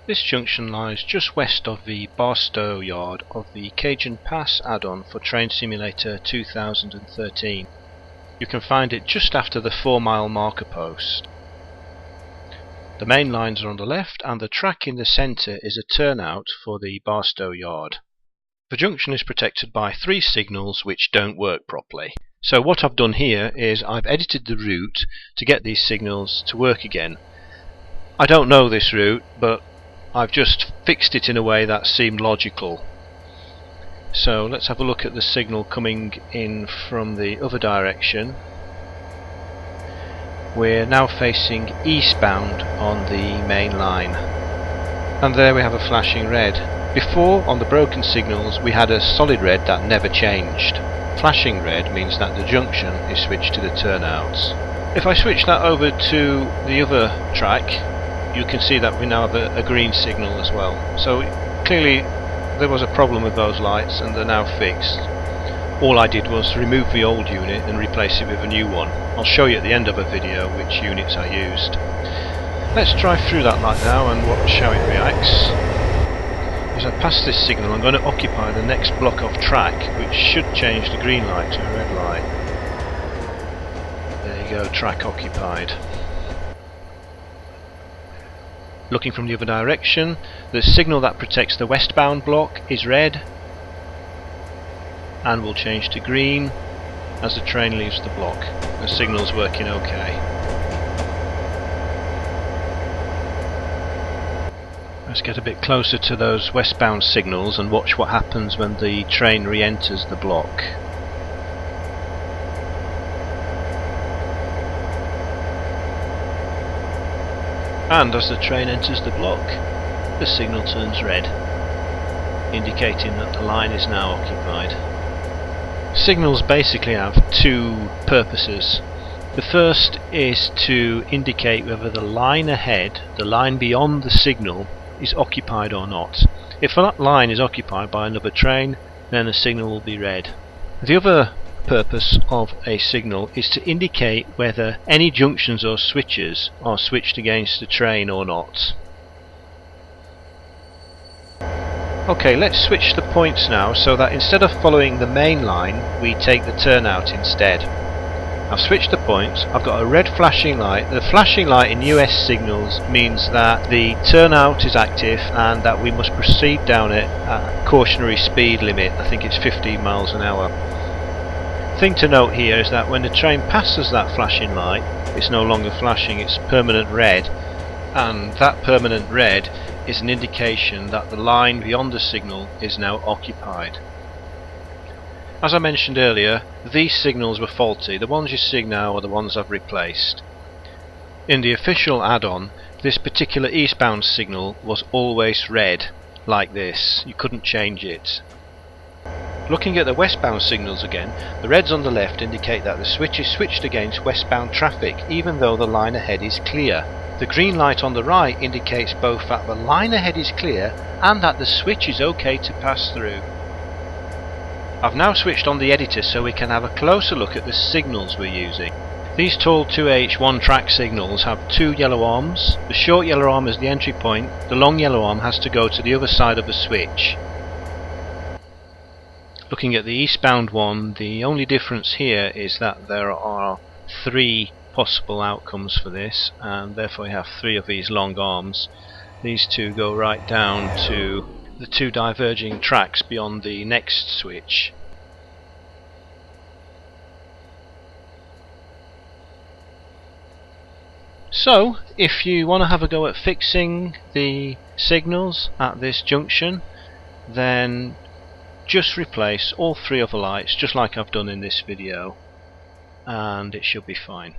This junction lies just west of the Barstow yard of the Cajon Pass add-on for Train Simulator 2013. You can find it just after the 4-mile marker post. The main lines are on the left and the track in the centre is a turnout for the Barstow yard. The junction is protected by 3 signals which don't work properly. So what I've done here is I've edited the route to get these signals to work again. I don't know this route, but I've just fixed it in a way that seemed logical. So let's have a look at the signal coming in from the other direction. We're now facing eastbound on the main line. And there we have a flashing red. Before, on the broken signals, we had a solid red that never changed. Flashing red means that the junction is switched to the turnouts. If I switch that over to the other track, you can see that we now have a green signal as well. So clearly there was a problem with those lights and they're now fixed. All I did was remove the old unit and replace it with a new one. I'll show you at the end of the video which units I used. Let's drive through that light now and watch how it reacts. As I pass this signal, I'm going to occupy the next block of track, which should change the green light to a red light. There you go, track occupied. Looking from the other direction, the signal that protects the westbound block is red and will change to green as the train leaves the block. The signal's working okay. Let's get a bit closer to those westbound signals and watch what happens when the train re-enters the block. And as the train enters the block, the signal turns red, indicating that the line is now occupied. Signals basically have 2 purposes. The first is to indicate whether the line ahead, the line beyond the signal, is occupied or not. If that line is occupied by another train, then the signal will be red. The other purpose of a signal is to indicate whether any junctions or switches are switched against the train or not. Okay, let's switch the points now so that instead of following the main line we take the turnout instead. I've switched the points. I've got a red flashing light. The flashing light in US signals means that the turnout is active and that we must proceed down it at cautionary speed limit. I think it's 15 miles an hour. Thing to note here is that when the train passes that flashing light, it's no longer flashing, it's permanent red, and that permanent red is an indication that the line beyond the signal is now occupied. As I mentioned earlier, these signals were faulty. The ones you see now are the ones I've replaced. In the official add-on, this particular eastbound signal was always red, like this. You couldn't change it. Looking at the westbound signals again, the reds on the left indicate that the switch is switched against westbound traffic, even though the line ahead is clear. The green light on the right indicates both that the line ahead is clear and that the switch is okay to pass through. I've now switched on the editor so we can have a closer look at the signals we're using. These tall 2H 1-track signals have 2 yellow arms. The short yellow arm is the entry point, the long yellow arm has to go to the other side of the switch. Looking at the eastbound one, the only difference here is that there are 3 possible outcomes for this, and therefore you have 3 of these long arms. These 2 go right down to the 2 diverging tracks beyond the next switch. So, if you want to have a go at fixing the signals at this junction, then just replace all 3 of the lights just like I've done in this video and it should be fine.